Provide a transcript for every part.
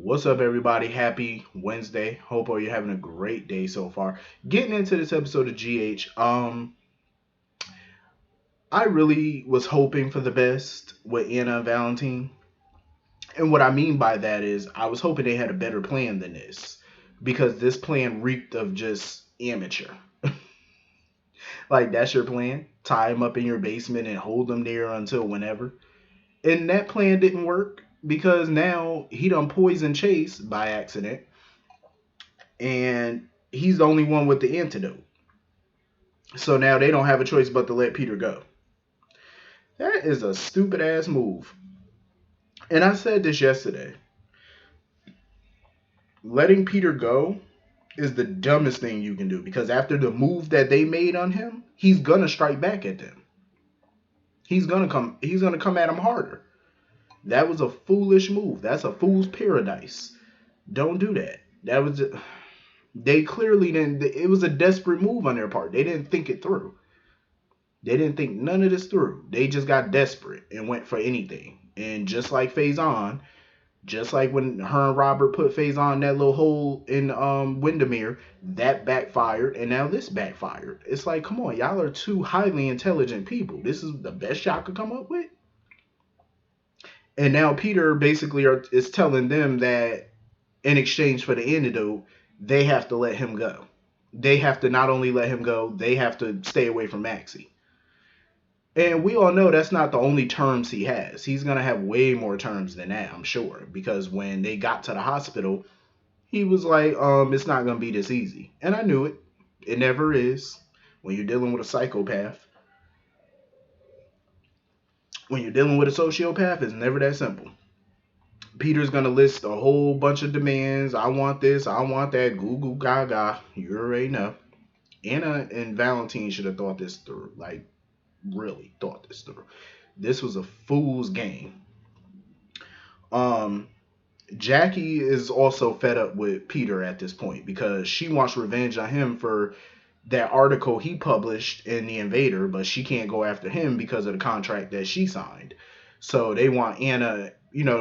What's up, everybody? Happy Wednesday. Hope all you're having a great day so far. Getting into this episode of GH. I really was hoping for the best with Anna and Valentine, and what I mean by that is I was hoping they had a better plan than this, because this plan reeked of just amateur. Like that's your plan? Tie him up in your basement and hold him there until whenever. And that plan didn't work because now he done poisoned Chase by accident and he's the only one with the antidote. So now they don't have a choice but to let Peter go. That is a stupid ass move. And I said this yesterday. Letting Peter go is the dumbest thing you can do because after the move that they made on him, he's gonna strike back at them. He's gonna come at him harder. That was a foolish move. That's a fool's paradise. Don't do that. That was they clearly didn't. It was a desperate move on their part. They didn't think it through. They didn't think none of this through. They just got desperate and went for anything. And just like Faison, just like when her and Robert put Faison in that little hole in Windermere, that backfired, and now this backfired. It's like, come on, y'all are two highly intelligent people. This is the best y'all could come up with. And now Peter basically is telling them that in exchange for the antidote, they have to let him go. They have to not only let him go, they have to stay away from Maxie. And we all know that's not the only terms he has. He's going to have way more terms than that, I'm sure. Because when they got to the hospital, he was like, it's not going to be this easy. And I knew it. It never is. When you're dealing with a psychopath, when you're dealing with a sociopath, it's never that simple. Peter's going to list a whole bunch of demands. I want this. I want that. Goo goo gaga. You already know. Anna and Valentine should have thought this through. Like, really thought this through. This was a fool's game. Um, Jackie is also fed up with Peter at this point because she wants revenge on him for that article he published in The Invader, but she can't go after him because of the contract that she signed. So they want Anna,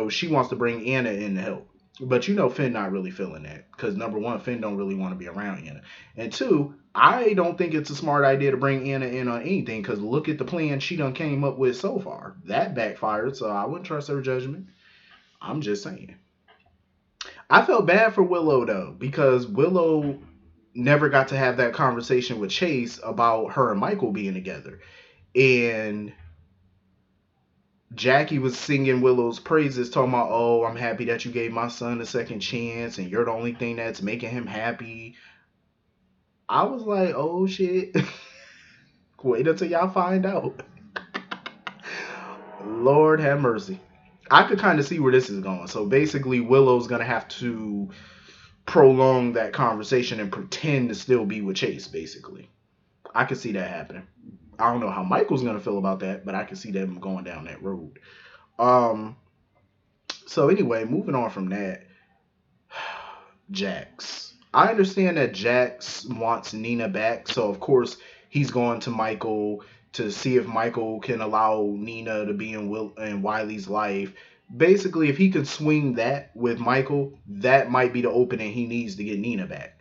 she wants to bring Anna in to help. But Finn not really feeling that because number one, Finn don't really want to be around Anna, and two, I don't think it's a smart idea to bring Anna in on anything because look at the plan she done came up with so far. That backfired, so I wouldn't trust her judgment. I'm just saying. I felt bad for Willow though because Willow never got to have that conversation with Chase about her and Michael being together. And Jackie was singing Willow's praises, talking about, oh, I'm happy that you gave my son a second chance and you're the only thing that's making him happy. I was like, oh shit. Wait until y'all find out. Lord have mercy. I could kind of see where this is going. So basically, Willow's going to have to prolong that conversation and pretend to still be with Chase, basically. I could see that happening. I don't know how Michael's gonna feel about that, but I can see them going down that road. Um. So anyway, moving on from that, Jax. I understand that Jax wants Nina back, so of course he's going to Michael to see if Michael can allow Nina to be in Wiley's life. Basically, if he could swing that with Michael, that might be the opening he needs to get Nina back.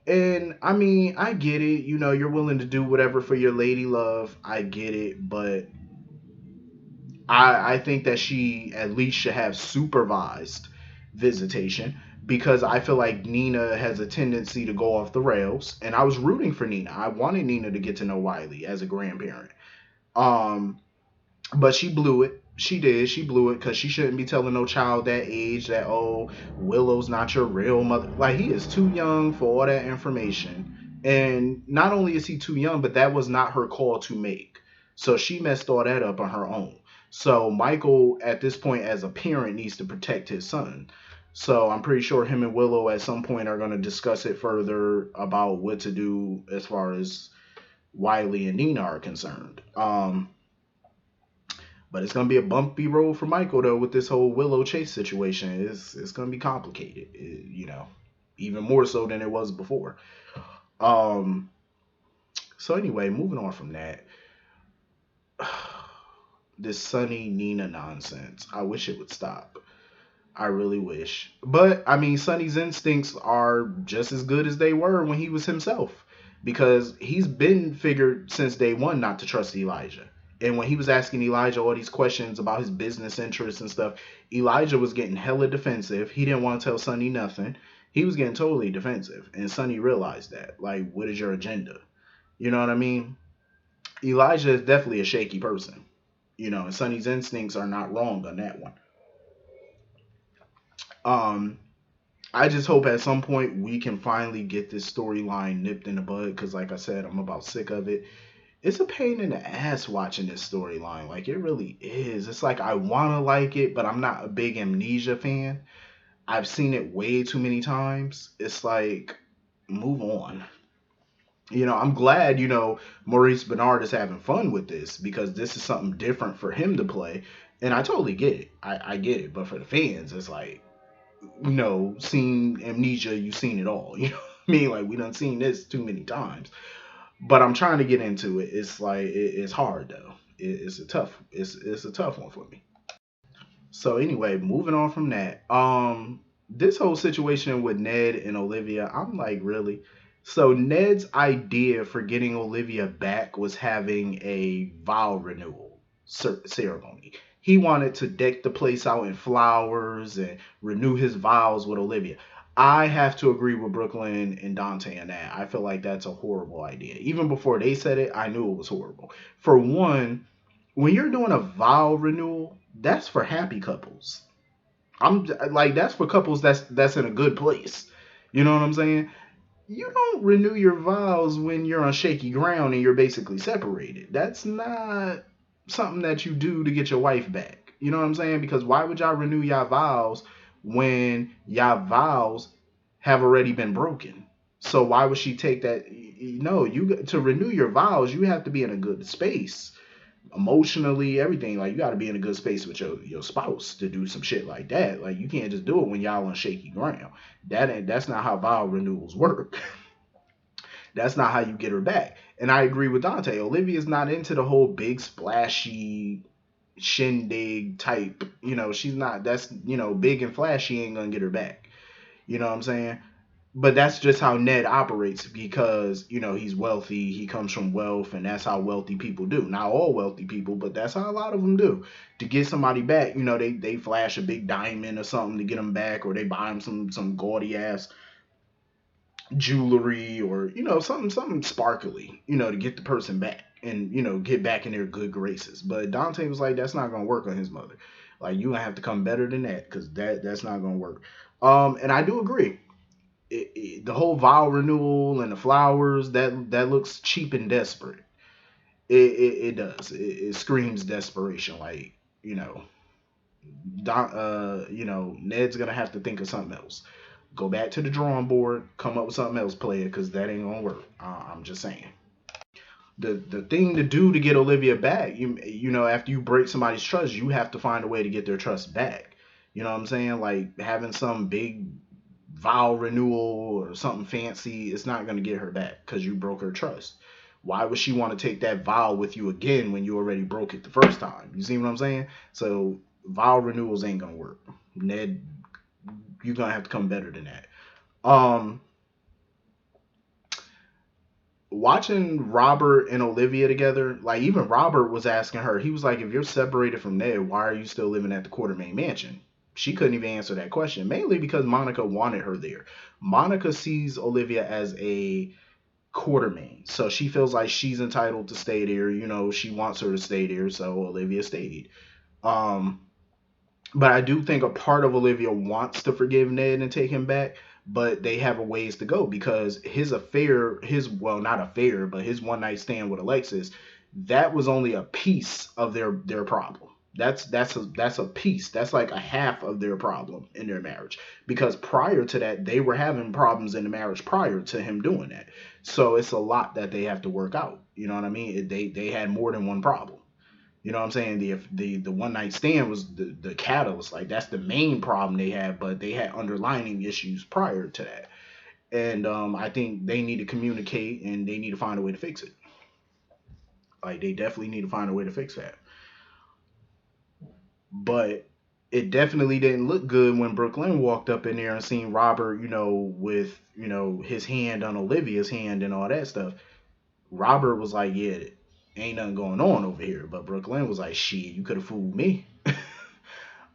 And I mean, I get it. You're willing to do whatever for your lady love. I get it, but I think that she at least should have supervised visitation because I feel like Nina has a tendency to go off the rails. And I was rooting for Nina. I wanted Nina to get to know Wiley as a grandparent. Um, but she blew it. She did. She blew it because she shouldn't be telling no child that age that, oh, Willow's not your real mother. Like, he is too young for all that information. And not only is he too young, but that was not her call to make. So she messed all that up on her own. So Michael, at this point, as a parent, needs to protect his son. So I'm pretty sure him and Willow at some point are going to discuss it further about what to do as far as Wiley and Nina are concerned. But it's gonna be a bumpy road for Michael though with this whole Willow Chase situation. It's gonna be complicated, even more so than it was before. Um. So anyway, moving on from that, this Sunny Nina nonsense. I wish it would stop. I really wish. But I mean, Sonny's instincts are just as good as they were when he was himself, because he's been figured since day one not to trust Elijah. And when he was asking Elijah all these questions about his business interests and stuff, Elijah was getting hella defensive. He didn't want to tell Sonny nothing. He was getting totally defensive, and Sonny realized that. Like, what is your agenda? You know what I mean? Elijah is definitely a shaky person. And Sonny's instincts are not wrong on that one. Um, I just hope at some point we can finally get this storyline nipped in the bud because, like I said, I'm about sick of it. It's a pain in the ass watching this storyline. Like, it really is. It's like I want to like it, but I'm not a big Amnesia fan. I've seen it way too many times. It's like, move on. I'm glad, Maurice Bernard is having fun with this because this is something different for him to play. And I totally get it. I get it. But for the fans, it's like, seen Amnesia, you've seen it all. You know what I mean? Like, we done seen this too many times. But I'm trying to get into it. It's like it's hard though. It's a tough one for me. So anyway, moving on from that. This whole situation with Ned and Olivia, I'm like, really? So Ned's idea for getting Olivia back was having a vow renewal ceremony. He wanted to deck the place out in flowers and renew his vows with Olivia. I have to agree with Brooklyn and Dante on that. I feel like that's a horrible idea. Even before they said it, I knew it was horrible. For one, when you're doing a vow renewal, that's for happy couples. I'm like, that's for couples that's in a good place. You know what I'm saying? You don't renew your vows when you're on shaky ground and you're basically separated. That's not something that you do to get your wife back. You know what I'm saying? Because why would y'all renew your vows when y'all vows have already been broken? So why would she take that? No, you to renew your vows, you have to be in a good space emotionally, everything. Like, you got to be in a good space with your spouse to do some shit like that. Like, you can't just do it when y'all on shaky ground. That's not how vow renewals work. That's not how you get her back. And I agree with Dante. Olivia's not into the whole big splashy shindig type. She's not. That's big and flashy ain't gonna get her back. You know what I'm saying? But that's just how Ned operates because he's wealthy. He comes from wealth, and that's how wealthy people do. Not all wealthy people, but that's how a lot of them do. To get somebody back, they flash a big diamond or something to get them back, or they buy them some gaudy ass jewelry, or something sparkly, to get the person back and get back in their good graces. But Dante was like, that's not gonna work on his mother. Like, you gonna have to come better than that because that's not gonna work. And I do agree the whole vow renewal and the flowers that looks cheap and desperate. It does. It screams desperation. Like, Ned's gonna have to think of something else. Go back to the drawing board, come up with something else, player, because that ain't gonna work. I'm just saying. The thing to do to get Olivia back, after you break somebody's trust, you have to find a way to get their trust back. You know what I'm saying? Like, having some big vow renewal or something fancy, it's not going to get her back because you broke her trust. Why would she want to take that vow with you again when you already broke it the first time? You see what I'm saying? So vow renewals ain't going to work. Ned, you're going to have to come better than that. Watching Robert and Olivia together, like, even Robert was asking her, he was like, if you're separated from Ned, why are you still living at the Quartermain Mansion? She couldn't even answer that question, mainly because Monica wanted her there. Monica sees Olivia as a Quartermain, so she feels like she's entitled to stay there. She wants her to stay there, so Olivia stayed. Um, but I do think a part of Olivia wants to forgive Ned and take him back, but they have a ways to go because his affair, well, not affair, but his one night stand with Alexis, that was only a piece of their problem. That's a piece. That's like a half of their problem in their marriage. Because prior to that, they were having problems in the marriage prior to him doing that. So it's a lot that they have to work out. You know what I mean? They had more than one problem. You know what I'm saying? The one night stand was the catalyst. Like, that's the main problem they had, but they had underlining issues prior to that. And I think they need to communicate and they need to find a way to fix it. Like, they definitely need to find a way to fix that. But it definitely didn't look good when Brooklyn walked up in there and seen Robert, with, his hand on Olivia's hand and all that stuff. Robert was like, yeah, ain't nothing going on over here. But Brooklyn was like, shit, you could have fooled me.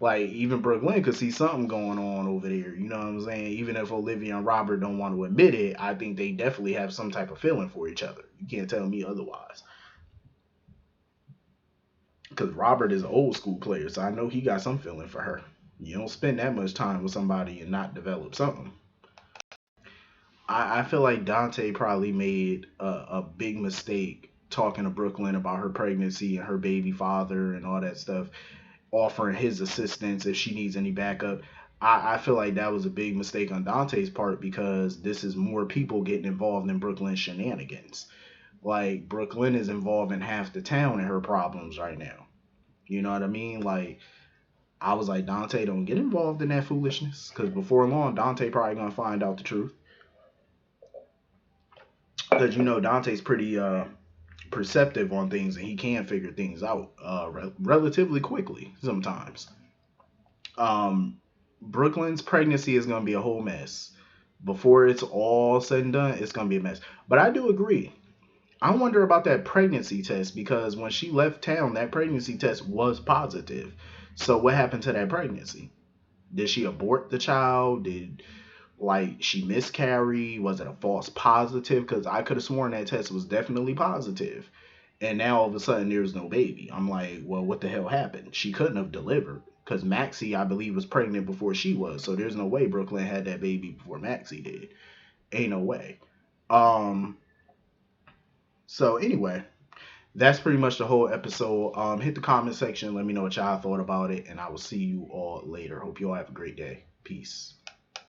Like, even Brooklyn could see something going on over there. You know what I'm saying? Even if Olivia and Robert don't want to admit it, I think they definitely have some type of feeling for each other. You can't tell me otherwise. Because Robert is an old school player, so I know he got some feeling for her. You don't spend that much time with somebody and not develop something. I feel like Dante probably made a big mistake talking to Brooklyn about her pregnancy and her baby father and all that stuff, offering his assistance if she needs any backup. I feel like that was a big mistake on Dante's part because this is more people getting involved in Brooklyn's shenanigans. Like, Brooklyn is involved in half the town in her problems right now. You know what I mean? Like, I was like, Dante, don't get involved in that foolishness because before long, Dante probably gonna find out the truth. Because Dante's pretty perceptive on things and he can figure things out relatively quickly sometimes. Um, Brooklyn's pregnancy is gonna be a whole mess. Before it's all said and done, it's gonna be a mess. But I do agree. I wonder about that pregnancy test because when she left town, that pregnancy test was positive. So what happened to that pregnancy? Did she abort the child? Did like she miscarry? Was it a false positive? Because I could have sworn that test was definitely positive. And now all of a sudden there's no baby. I'm like, well, what the hell happened? She couldn't have delivered because Maxie, I believe, was pregnant before she was. So there's no way Brooklyn had that baby before Maxie did. Ain't no way. Um. So anyway, that's pretty much the whole episode. Hit the comment section. Let me know what y'all thought about it, and I will see you all later. Hope you all have a great day. Peace.